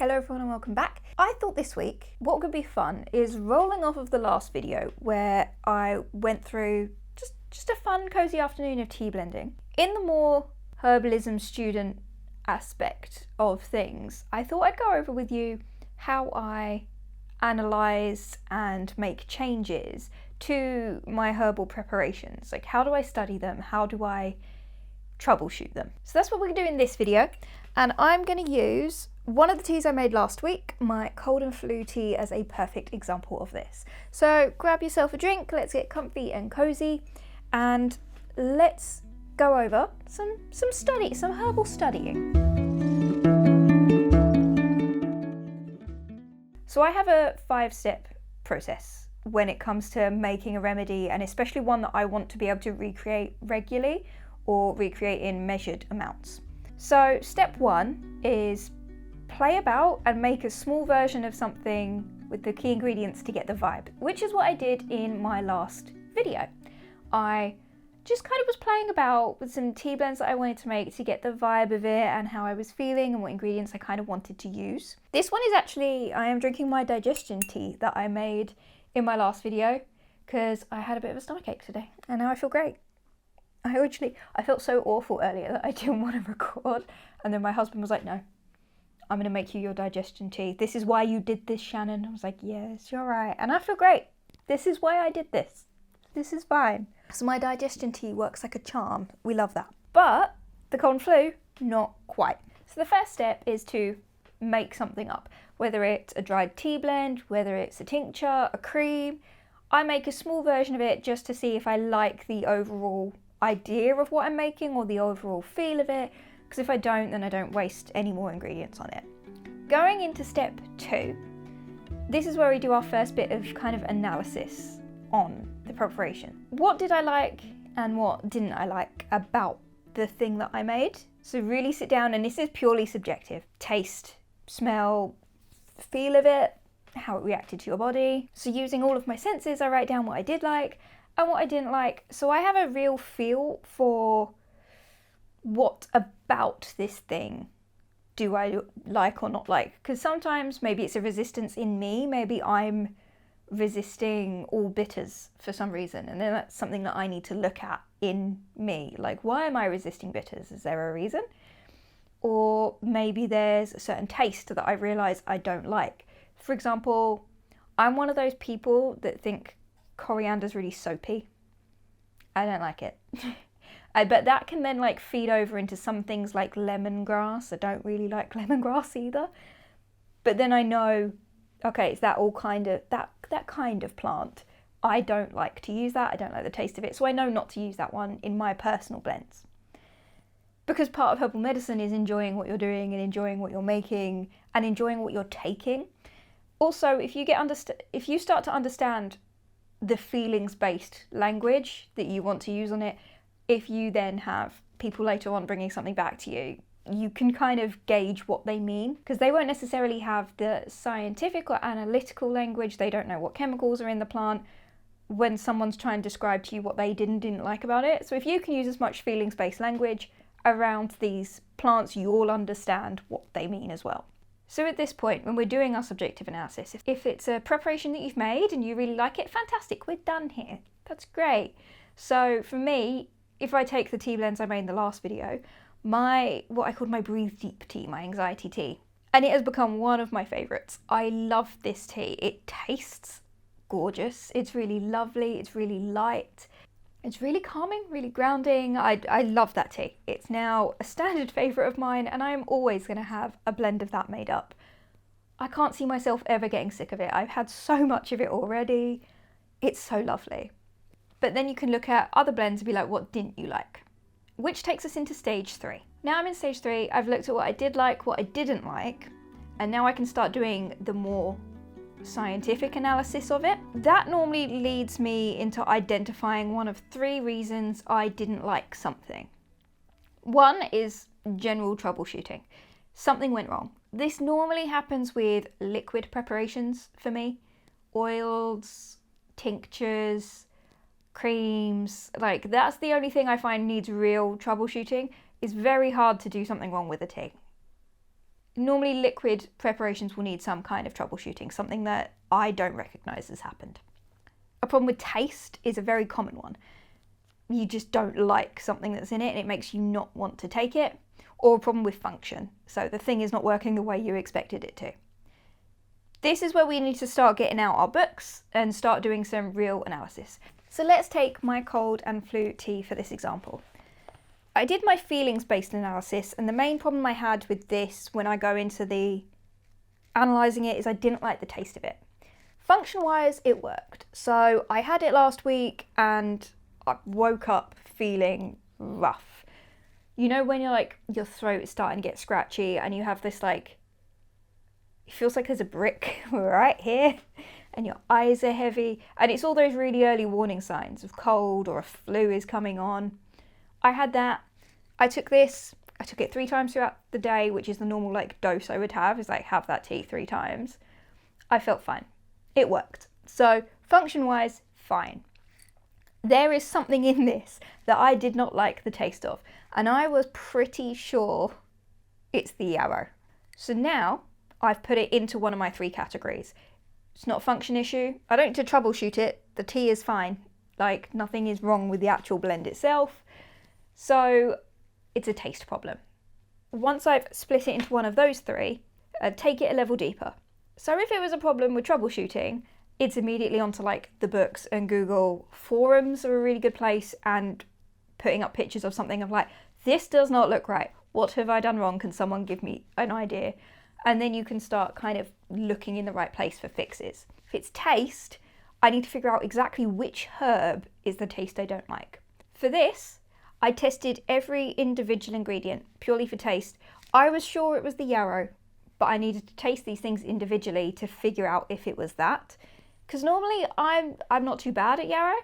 Hello everyone and welcome back. I thought this week what could be fun is rolling off of the last video where I went through just a fun cozy afternoon of tea blending. In the more herbalism student aspect of things, I thought I'd go over with you how I analyse and make changes to my herbal preparations. Like, how do I study them? How do I troubleshoot them? So that's what we're going to do in this video, and I'm going to use one of the teas I made last week, my cold and flu tea, as a perfect example of this. So grab yourself a drink, let's get comfy and cozy, and let's go over some herbal studying. So I have a 5-step process when it comes to making a remedy, and especially one that I want to be able to recreate regularly or recreate in measured amounts. So step 1 is play about and make a small version of something with the key ingredients to get the vibe, which is what I did in my last video. I just kind of was playing about with some tea blends that I wanted to make to get the vibe of it and how I was feeling and what ingredients I kind of wanted to use. This one is actually, I am drinking my digestion tea that I made in my last video because I had a bit of a stomachache today and now I feel great. I felt so awful earlier that I didn't want to record, and then my husband was like, no, I'm going to make you your digestion tea. This is why you did this, Shannon. I was like, yes, you're right. And I feel great. This is why I did this. This is fine. So my digestion tea works like a charm. We love that. But the cold and flu, not quite. So the first step is to make something up, whether it's a dried tea blend, whether it's a tincture, a cream. I make a small version of it just to see if I like the overall idea of what I'm making or the overall feel of it, because if I don't, then I don't waste any more ingredients on it. Going into step 2, this is where we do our first bit of kind of analysis on the preparation. What did I like and what didn't I like about the thing that I made? So really sit down, and this is purely subjective. Taste, smell, feel of it, how it reacted to your body. So using all of my senses, I write down what I did like and what I didn't like. So I have a real feel for what about this thing do I like or not like. Because sometimes maybe it's a resistance in me, maybe I'm resisting all bitters for some reason, and then that's something that I need to look at in me. Like, why am I resisting bitters? Is there a reason? Or maybe there's a certain taste that I realise I don't like. For example, I'm one of those people that think coriander's really soapy. I don't like it. But that can then like feed over into some things like lemongrass. I don't really like lemongrass either. But then I know, okay, it's that all kind of that kind of plant. I don't like to use that. I don't like the taste of it. So I know not to use that one in my personal blends. Because part of herbal medicine is enjoying what you're doing and enjoying what you're making and enjoying what you're taking. Also, if you start to understand the feelings-based language that you want to use on it, if you then have people later on bringing something back to you, you can kind of gauge what they mean, because they won't necessarily have the scientific or analytical language. They don't know what chemicals are in the plant when someone's trying to describe to you what they didn't like about it. So if you can use as much feelings-based language around these plants, you'll understand what they mean as well. So at this point, when we're doing our subjective analysis, if it's a preparation that you've made and you really like it, fantastic, we're done here. That's great. So for me, if I take the tea blends I made in the last video, what I called my breathe deep tea, my anxiety tea, and it has become one of my favourites. I love this tea. It tastes gorgeous. It's really lovely. It's really light. It's really calming, really grounding. I love that tea. It's now a standard favourite of mine, and I'm always going to have a blend of that made up. I can't see myself ever getting sick of it. I've had so much of it already. It's so lovely. But then you can look at other blends and be like, what didn't you like? Which takes us into stage 3. Now I'm in stage 3. I've looked at what I did like, what I didn't like, and now I can start doing the more scientific analysis of it. That normally leads me into identifying one of 3 reasons I didn't like something. One is general troubleshooting. Something went wrong. This normally happens with liquid preparations for me. Oils, tinctures, creams, like that's the only thing I find needs real troubleshooting. It's very hard to do something wrong with a tea. Normally liquid preparations will need some kind of troubleshooting, something that I don't recognise has happened. A problem with taste is a very common one. You just don't like something that's in it and it makes you not want to take it. Or a problem with function, so the thing is not working the way you expected it to. This is where we need to start getting out our books and start doing some real analysis. So let's take my cold and flu tea for this example. I did my feelings-based analysis, and the main problem I had with this when I go into the analysing it is I didn't like the taste of it. Function-wise, it worked. So I had it last week and I woke up feeling rough. You know when you're like, your throat is starting to get scratchy and you have this like, it feels like there's a brick right here and your eyes are heavy, and it's all those really early warning signs of cold or a flu is coming on. I had that. I took this. I took it 3 times throughout the day, which is the normal like dose I would have, is like have that tea 3 times. I felt fine. It worked. So function-wise, fine. There is something in this that I did not like the taste of, and I was pretty sure it's the yarrow. So now I've put it into one of my 3 categories. It's not a function issue. I don't need to troubleshoot it. The tea is fine. Like, nothing is wrong with the actual blend itself. So it's a taste problem. Once I've split it into one of those 3, take it a level deeper. So if it was a problem with troubleshooting, it's immediately onto like the books, and Google forums are a really good place, and putting up pictures of something of like, this does not look right. What have I done wrong? Can someone give me an idea? And then you can start kind of looking in the right place for fixes. If it's taste, I need to figure out exactly which herb is the taste I don't like. For this, I tested every individual ingredient purely for taste. I was sure it was the yarrow, but I needed to taste these things individually to figure out if it was that. Because normally I'm not too bad at yarrow,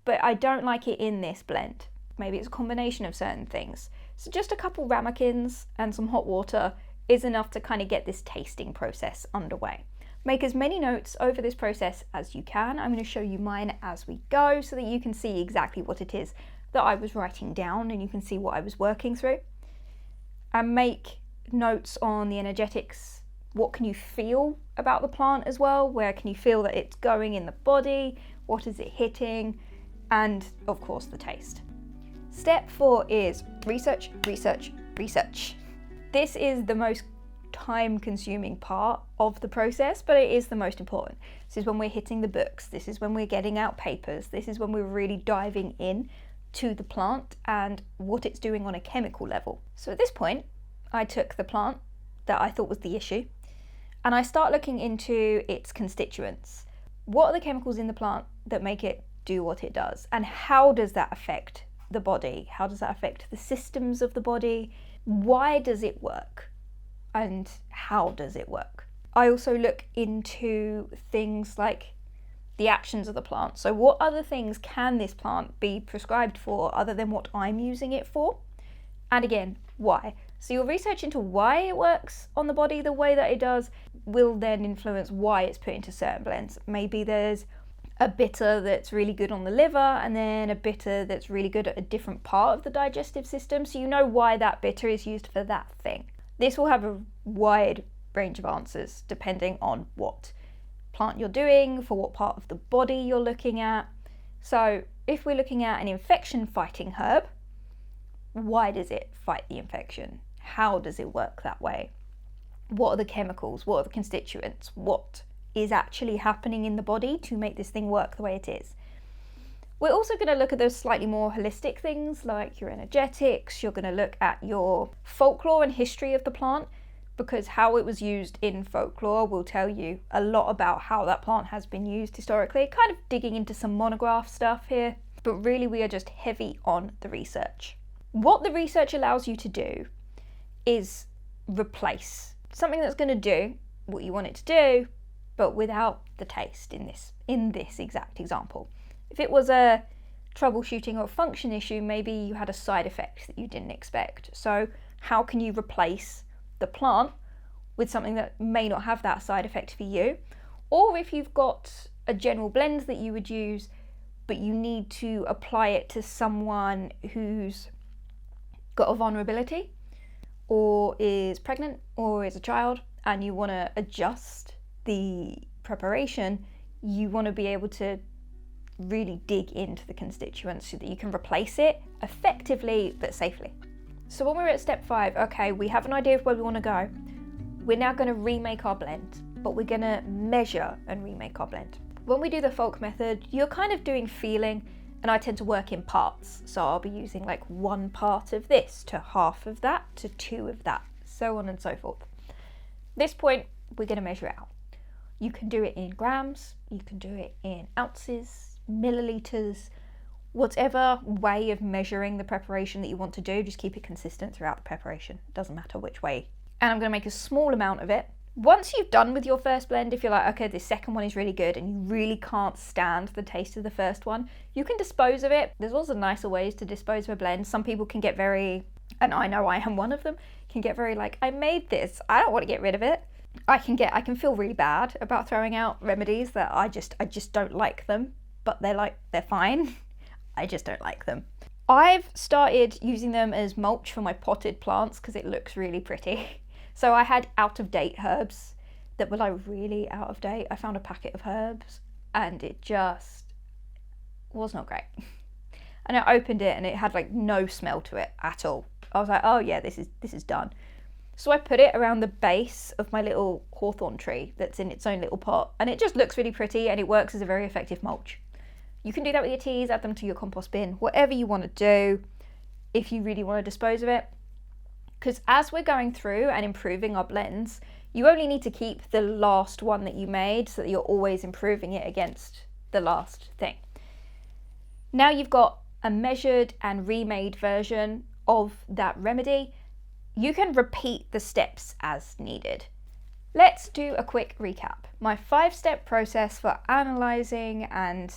but I don't like it in this blend. Maybe it's a combination of certain things. So just a couple ramekins and some hot water is enough to kind of get this tasting process underway. Make as many notes over this process as you can. I'm going to show you mine as we go so that you can see exactly what it is that I was writing down, and you can see what I was working through. And make notes on the energetics. What can you feel about the plant as well? Where can you feel that it's going in the body? What is it hitting? And of course the taste. Step 4 is research, research, research. This is the most time-consuming part of the process, but it is the most important. This is when we're hitting the books. This is when we're getting out papers. This is when we're really diving in to the plant and what it's doing on a chemical level. So at this point, I took the plant that I thought was the issue, and I start looking into its constituents. What are the chemicals in the plant that make it do what it does? And how does that affect the body? How does that affect the systems of the body? Why does it work? And how does it work? I also look into things like the actions of the plant. So what other things can this plant be prescribed for other than what I'm using it for? And again, why? So your research into why it works on the body the way that it does will then influence why it's put into certain blends. Maybe there's a bitter that's really good on the liver, and then a bitter that's really good at a different part of the digestive system, so you know why that bitter is used for that thing. This will have a wide range of answers depending on what plant you're doing, for what part of the body you're looking at. So if we're looking at an infection fighting herb, why does it fight the infection? How does it work that way? What are the chemicals? What are the constituents? What is actually happening in the body to make this thing work the way it is? We're also going to look at those slightly more holistic things like your energetics. You're going to look at your folklore and history of the plant, because how it was used in folklore will tell you a lot about how that plant has been used historically. Kind of digging into some monograph stuff here, but really we are just heavy on the research. What the research allows you to do is replace something that's going to do what you want it to do, but without the taste in this exact example. If it was a troubleshooting or a function issue, maybe you had a side effect that you didn't expect. So how can you replace the plant with something that may not have that side effect for you? Or if you've got a general blend that you would use, but you need to apply it to someone who's got a vulnerability, or is pregnant or is a child and you want to adjust the preparation, you want to be able to really dig into the constituents so that you can replace it effectively but safely. So when we're at step 5, okay, we have an idea of where we want to go. We're now going to remake our blend, but we're going to measure and remake our blend. When we do the Folk method, you're kind of doing feeling, and I tend to work in parts. So I'll be using like 1 part of this to half of that to 2 of that, so on and so forth. This point, we're going to measure it out. You can do it in grams, you can do it in ounces, milliliters, whatever way of measuring the preparation that you want to do, just keep it consistent throughout the preparation. It doesn't matter which way. And I'm going to make a small amount of it. Once you've done with your first blend, if you're like, okay, this second one is really good and you really can't stand the taste of the first one, you can dispose of it. There's also nicer ways to dispose of a blend. Some people can get very, and I know I am one of them, can get very like, I made this, I don't want to get rid of it. I can feel really bad about throwing out remedies that I just don't like them, but they're fine. I just don't like them. I've started using them as mulch for my potted plants because it looks really pretty. So I had out of date herbs that were like really out of date. I found a packet of herbs and it just was not great. And I opened it and it had like no smell to it at all. I was like, oh yeah, this is done. So I put it around the base of my little hawthorn tree that's in its own little pot, and it just looks really pretty and it works as a very effective mulch. You can do that with your teas, add them to your compost bin, whatever you want to do if you really want to dispose of it. Because as we're going through and improving our blends, you only need to keep the last one that you made so that you're always improving it against the last thing. Now you've got a measured and remade version of that remedy. You can repeat the steps as needed. Let's do a quick recap. My 5-step process for analysing and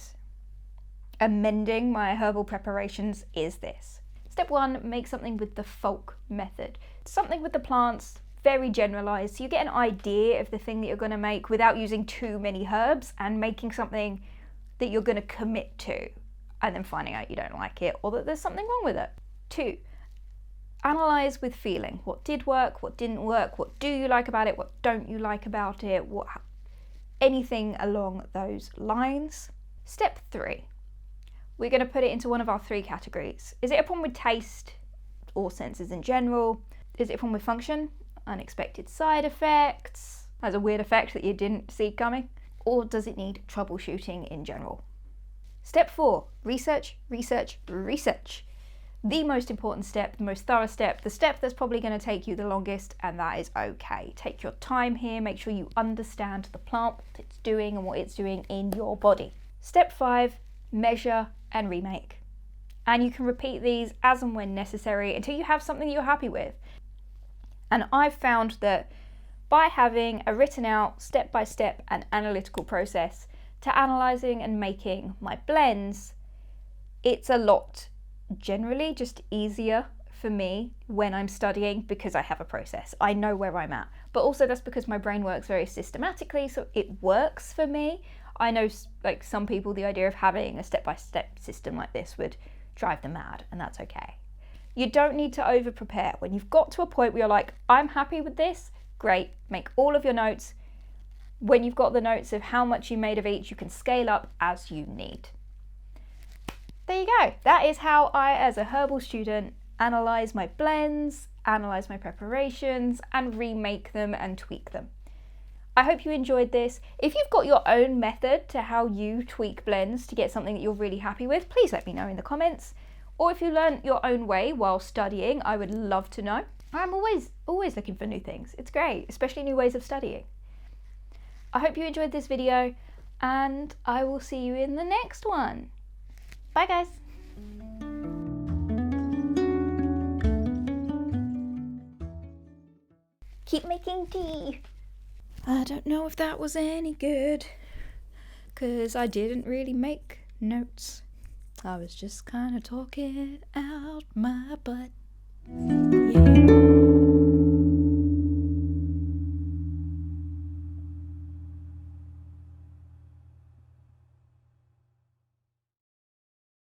amending my herbal preparations is this. Step 1, make something with the Folk method. Something with the plants, very generalised, so you get an idea of the thing that you're going to make without using too many herbs and making something that you're going to commit to and then finding out you don't like it or that there's something wrong with it. 2, analyse with feeling. What did work, what didn't work, what do you like about it, what don't you like about it, anything along those lines. Step 3, we're going to put it into one of our 3 categories. Is it a problem with taste or senses in general? Is it a problem with function, unexpected side effects, has a weird effect that you didn't see coming? Or does it need troubleshooting in general? Step 4, research, research, research. The most important step, the most thorough step, the step that's probably going to take you the longest, and that is okay. Take your time here, make sure you understand the plant, what it's doing and what it's doing in your body. Step 5, measure and remake. And you can repeat these as and when necessary until you have something you're happy with. And I've found that by having a written out step-by-step and analytical process to analysing and making my blends, it's a lot generally just easier for me when I'm studying because I have a process. I know where I'm at. But also that's because my brain works very systematically, so it works for me. I know like some people, the idea of having a step-by-step system like this would drive them mad, and that's okay. You don't need to over-prepare. When you've got to a point where you're like, I'm happy with this, great, make all of your notes. When you've got the notes of how much you made of each, you can scale up as you need. There you go. That is how I, as a herbal student, analyse my blends, analyse my preparations, and remake them and tweak them. I hope you enjoyed this. If you've got your own method to how you tweak blends to get something that you're really happy with, please let me know in the comments. Or if you learn your own way while studying, I would love to know. I'm always looking for new things. It's great, especially new ways of studying. I hope you enjoyed this video, and I will see you in the next one. Bye guys. Keep making tea. I don't know if that was any good, because I didn't really make notes. I was just kind of talking out my butt.